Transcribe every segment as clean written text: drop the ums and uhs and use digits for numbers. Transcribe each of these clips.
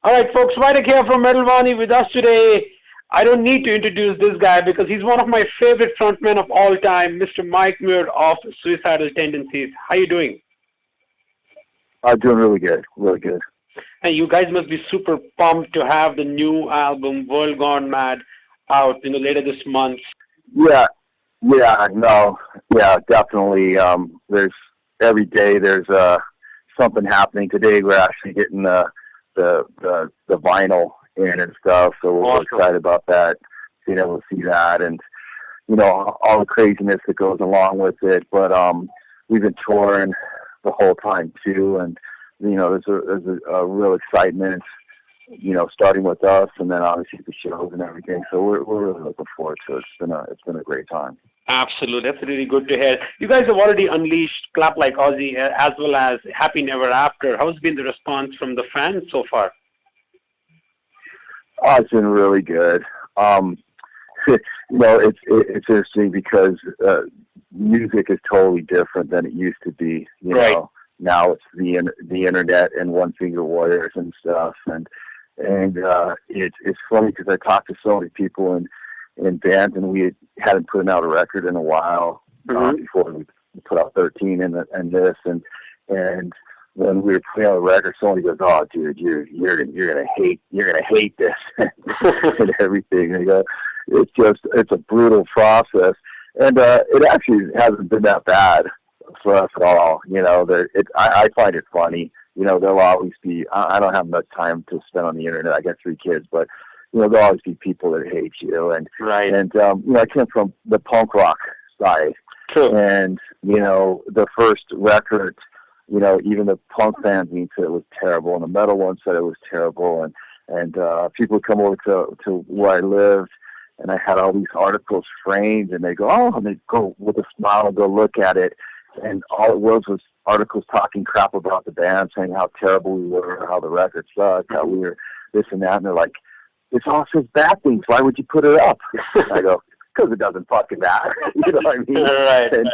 All right, folks, Vitek here from Metal Wani with us today. I don't need to introduce this guy because he's one of my favorite frontmen of all time, Mr. Mike Muir of Suicidal Tendencies. How you doing? I'm doing really good, really good. And you guys must be super pumped to have the new album, World Gone Mad, out, later this month. Yeah, definitely. There's every day there's something happening. Today we're actually getting the vinyl in and stuff, so we're Awesome. excited about that, being able to see that, and all the craziness that goes along with it. But we've been touring the whole time too, and there's a real excitement, starting with us, and then obviously the shows and everything. So we're really looking forward to it. It's been a great time. Absolutely. That's really good to hear. You guys have already unleashed Clap Like Ozzy as well as Happy Never After. How's been the response from the fans so far? Oh, it's been really good. It's interesting because music is totally different than it used to be. Right. Now it's the internet and one finger warriors and stuff, and it's funny because I talked to so many people in bands, and we hadn't put out a record in a while before we put out 13 and this and when we were putting out a record, somebody goes, "Oh, dude, you're gonna hate this," and everything. And go, it's a brutal process, and it actually hasn't been that bad for us at all. I find it funny. There'll always be. I don't have much time to spend on the internet. I got 3 kids, but there'll always be people that hate you. And right. And I came from the punk rock side, True. And the first record. Even the punk fans said it was terrible, and the metal ones said it was terrible, and people would come over to where I lived, and I had all these articles framed, and they go, "Oh," and they go with a smile and go look at it, and all it was articles talking crap about the band, saying how terrible we were, how the record sucked, how we were this and that, and they're like, "It's all says bad things. Why would you put it up?" And I go, "Because it doesn't fucking matter." You know what I mean? Right. And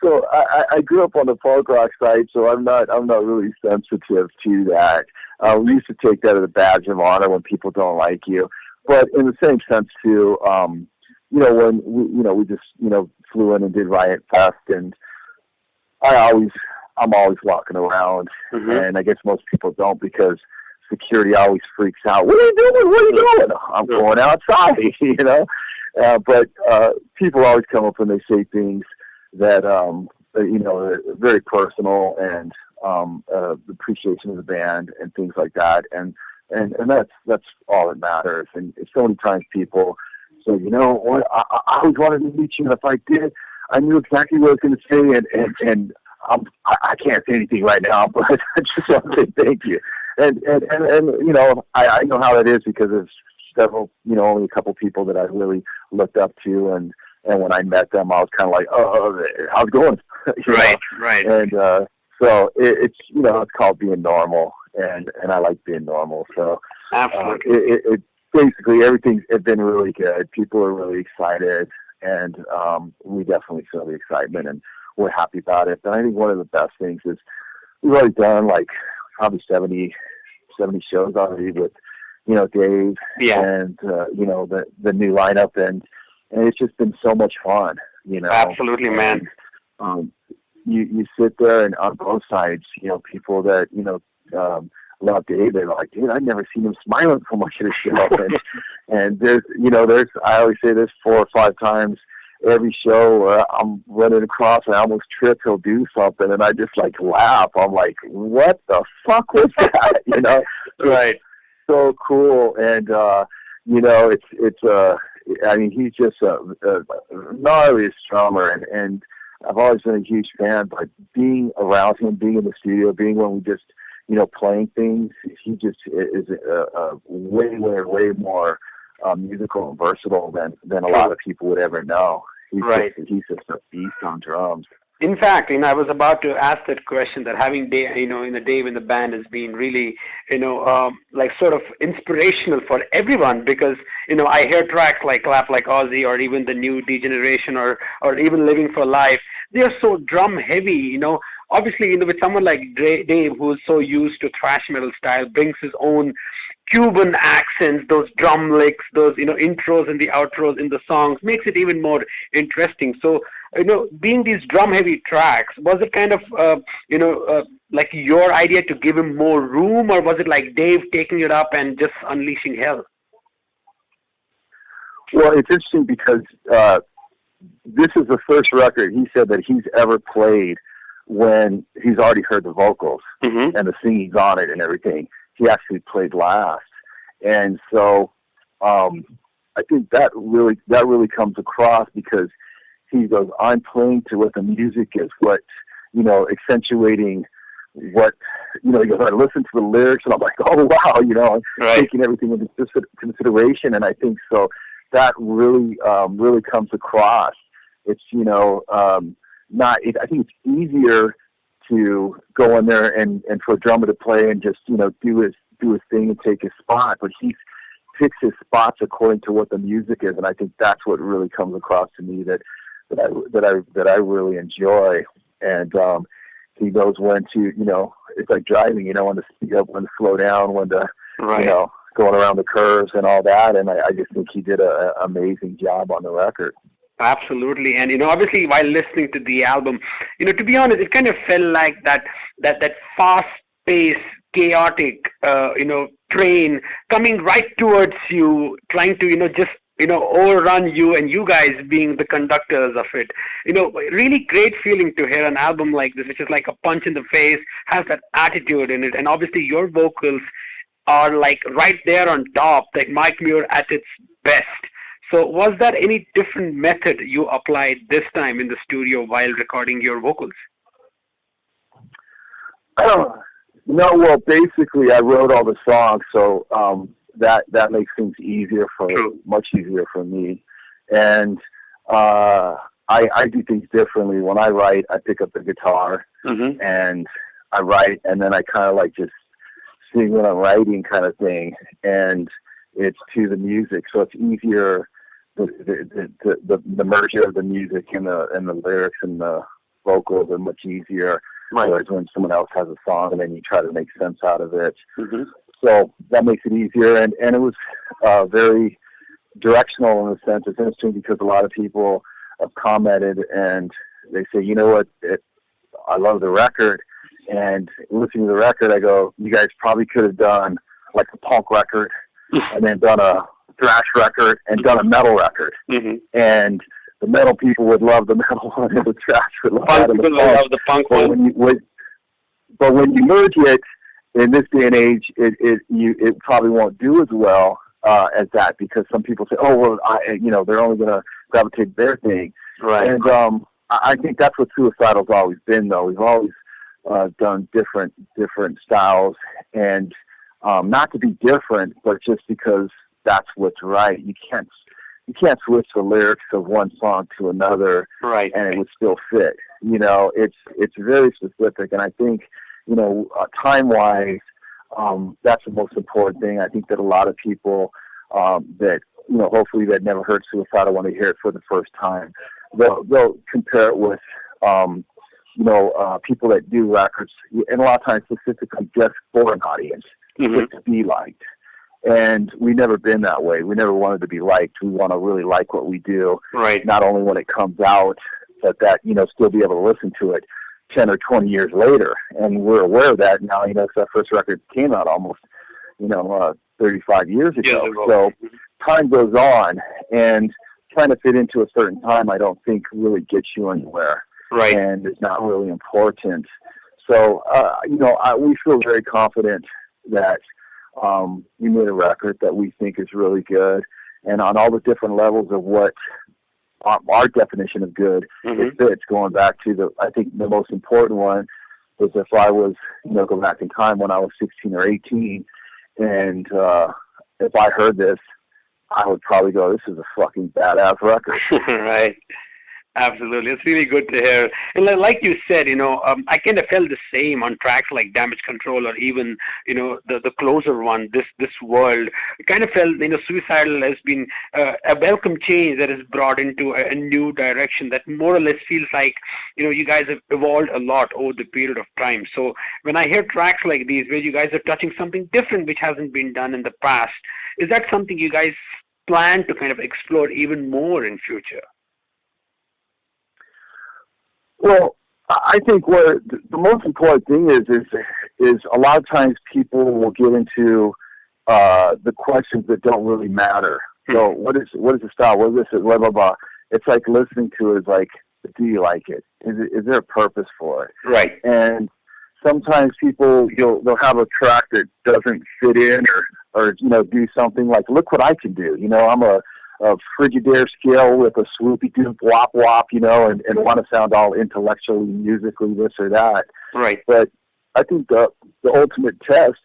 so I grew up on the folk rock side, so I'm not really sensitive to that. We used to take that as a badge of honor when people don't like you, but in the same sense too, when we just flew in and did Riot Fest, and I'm always walking around, and I guess most people don't because security always freaks out. What are you doing? What are you doing? I'm going outside, but people always come up and they say things that very personal, and appreciation of the band and things like that, and that's all that matters. And so many times people say, what, I always wanted to meet you, and if I did, I knew exactly what I was going to say, and I can't say anything right now, but I just want to say thank you. And I know how that is because there's several, only a couple people that I really looked up to, and when I met them, I was kind of like, "Oh, how's it going?" Right. And so it's it's called being normal, and I like being normal. So absolutely, it basically everything's been really good. People are really excited, and we definitely feel the excitement, and we're happy about it. And I think one of the best things is we've already done like probably 70 shows already with Dave, and the new lineup, and it's just been so much fun, Absolutely, man. You sit there, and on both sides, people that love Dave, they're like, "Dude, I've never seen him smiling so much at a show." And there's I always say this 4 or 5 times every show where I'm running across and I almost trip, he'll do something, and I just laugh. I'm like, "What the fuck was that?" Right. So cool, and he's just a gnarly drummer, and I've always been a huge fan. But being around him, being in the studio, being when we just playing things, he just is way more musical and versatile than a lot of people would ever know. He's just a beast on drums. In fact, I was about to ask that question, that having Dave, Dave in the band has been really, sort of inspirational for everyone, because, I hear tracks like Clap Like Ozzy, or even the new Degeneration, or even Living for Life. They are so drum heavy, obviously, with someone like Dave, who's so used to thrash metal style, brings his own Cuban accents, those drum licks, those intros and the outros in the songs, makes it even more interesting. So, being these drum heavy tracks, was it kind of like your idea to give him more room, or was it like Dave taking it up and just unleashing hell? Well, it's interesting because this is the first record he said that he's ever played when he's already heard the vocals and the singing's on it and everything. He actually played last, and so I think that really comes across because he goes, I'm playing to what the music is, what accentuating what he goes, I listen to the lyrics and I'm like, oh wow, I'm taking everything into consideration, and I think so that really comes across. It's I think it's easier to go in there and for a drummer to play and just do his thing and take his spot, but he picks his spots according to what the music is, and I think that's what really comes across to me that I really enjoy. And he knows when to it's like driving, when to speed up, when to slow down, when to going around the curves and all that, and I just think he did an amazing job on the record. Absolutely. And obviously while listening to the album, to be honest, it kind of felt like that fast-paced, chaotic train coming right towards you, trying to just overrun you, and you guys being the conductors of it. Really great feeling to hear an album like this, which is like a punch in the face, has that attitude in it, and obviously your vocals are like right there on top, like Mike Muir at its best. So was there any different method you applied this time in the studio while recording your vocals? No, well, basically I wrote all the songs, so that makes things much easier for me. And I do things differently. When I write, I pick up the guitar and I write, and then I kind of like just sing what I'm writing kind of thing, and it's to the music, so it's easier. The merger of the music and the lyrics and the vocals are much easier. Whereas when someone else has a song and then you try to make sense out of it, so that makes it easier. And it was very directional in a sense. It's interesting because a lot of people have commented and they say, I love the record. And listening to the record, I go, you guys probably could have done like a punk record and then done a thrash record and done a metal record. And the metal people would love the metal one, and the thrash would love the punk one. But when you merge it in this day and age, it probably won't do as well as that, because some people say, oh well, they're only going to gravitate their thing. Right. And I think that's what Suicidal's always been, though. We've always done different styles, and not to be different, but just because that's what's right. You can't switch the lyrics of one song to another, and it would still fit. It's very specific, and I think time-wise, that's the most important thing. I think that a lot of people that hopefully that never heard Suicidal when they hear it for the first time, they'll compare it with people that do records, and a lot of times specifically just for an audience, just to be liked. And we've never been that way. We never wanted to be liked. We want to really like what we do, not only when it comes out, but that, still be able to listen to it 10 or 20 years later. And we're aware of that now. That first record came out almost, 35 years ago. So time goes on, and trying to fit into a certain time, I don't think really gets you anywhere. And it's not really important. So, we feel very confident that we made a record that we think is really good, and on all the different levels of what our definition of good, it fits. Going back to I think the most important one was if I was, go back in time when I was 16 or 18, and if I heard this, I would probably go, this is a fucking badass record. Absolutely. It's really good to hear. And like you said, I kind of felt the same on tracks like Damage Control or even, the closer one, This World. I kind of felt, Suicidal has been a welcome change that has brought into a new direction that more or less feels like, you guys have evolved a lot over the period of time. So when I hear tracks like these where you guys are touching something different which hasn't been done in the past, is that something you guys plan to kind of explore even more in future? Well, I think what the most important thing is a lot of times people will get into the questions that don't really matter. So what is the style? What is this? Blah blah blah. It's like listening to it is like, do you like it? Is there a purpose for it? Right. And sometimes people they'll have a track that doesn't fit in or do something like, look what I can do. I'm a Frigidaire scale with a swoopy doop wop wop, and want to sound all intellectually, musically, this or that. Right. But I think the ultimate test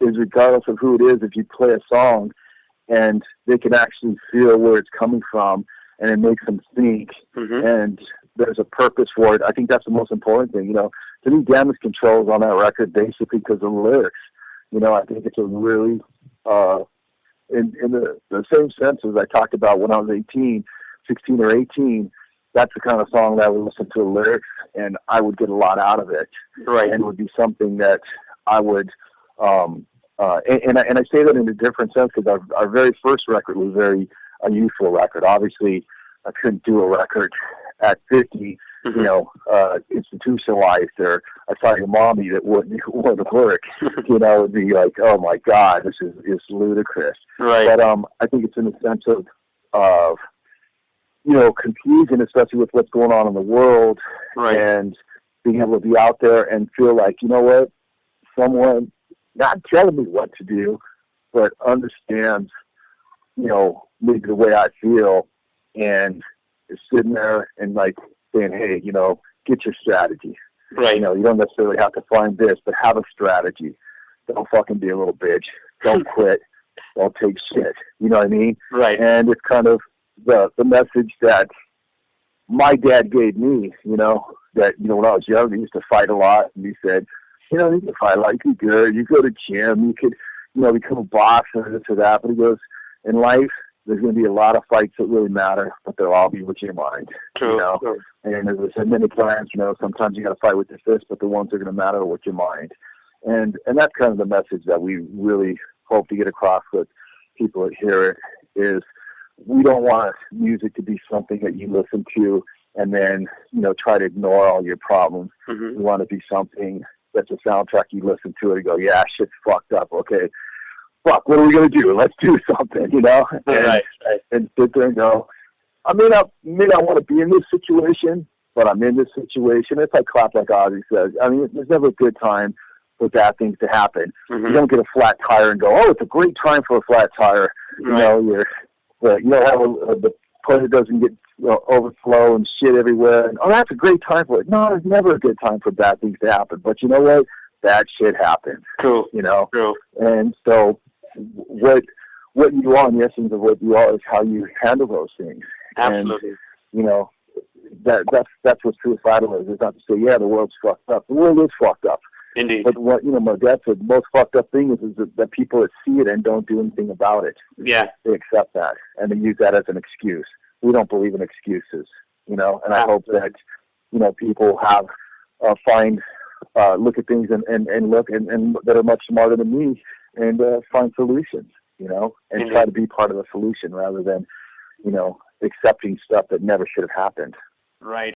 is, regardless of who it is, if you play a song and they can actually feel where it's coming from and it makes them think, and there's a purpose for it. I think that's the most important thing. To me, Damage Control is on that record basically because of the lyrics. I think it's a really in the same sense as I talked about when I was 16 or 18, that's the kind of song that I would listen to the lyrics and I would get a lot out of it. Right. And it would be something that I would, and I say that in a different sense because our very first record was very a youthful record. Obviously, I couldn't do a record at 50, institutionalized, or I saw your mommy that wouldn't work. Would be like, oh my God, this is ludicrous. Right. But I think it's in the sense of confusion, especially with what's going on in the world, right, and being able to be out there and feel like, what, someone not telling me what to do, but understands, maybe the way I feel, and is sitting there and like saying, hey, get your strategy. Right. You don't necessarily have to find this, but have a strategy. Don't fucking be a little bitch. Don't quit. Don't take shit. You know what I mean? Right. And it's kind of the message that my dad gave me, that, when I was young, he used to fight a lot. And he said, you can fight a lot. You can good. You go to gym. You could, become a boxer, this or that. But he goes, in life, there's going to be a lot of fights that really matter, but they'll all be with your mind. True. True. And as I said many times, sometimes you got to fight with your fist, but the ones that are going to matter are with your mind. And that's kind of the message that we really hope to get across with people that hear it, is we don't want music to be something that you listen to and then, try to ignore all your problems. Mm-hmm. We want to be something that's a soundtrack you listen to and go, yeah, shit's fucked up. Okay. Fuck, what are we going to do? Let's do something, Right. And sit there and go, I may not want to be in this situation, but I'm in this situation. It's like Clap Like Ozzy says. I mean, there's never a good time for bad things to happen. Mm-hmm. You don't get a flat tire and go, oh, it's a great time for a flat tire. Right. You don't have the toilet doesn't get overflow and shit everywhere. And, oh, that's a great time for it. No, there's never a good time for bad things to happen. But you know what? Bad shit happens. True. True. And so what you are, in the essence of what you are, is how you handle those things. Absolutely. And, that's what suicidal is. It's not to say, yeah, the world's fucked up. The world is fucked up. Indeed. But what my dad said, the most fucked up thing is that people that see it and don't do anything about it. Yeah. They accept that and they use that as an excuse. We don't believe in excuses, and I hope that, people have look at things and look and that are much smarter than me and find solutions, and try to be part of the solution rather than, accepting stuff that never should have happened. Right.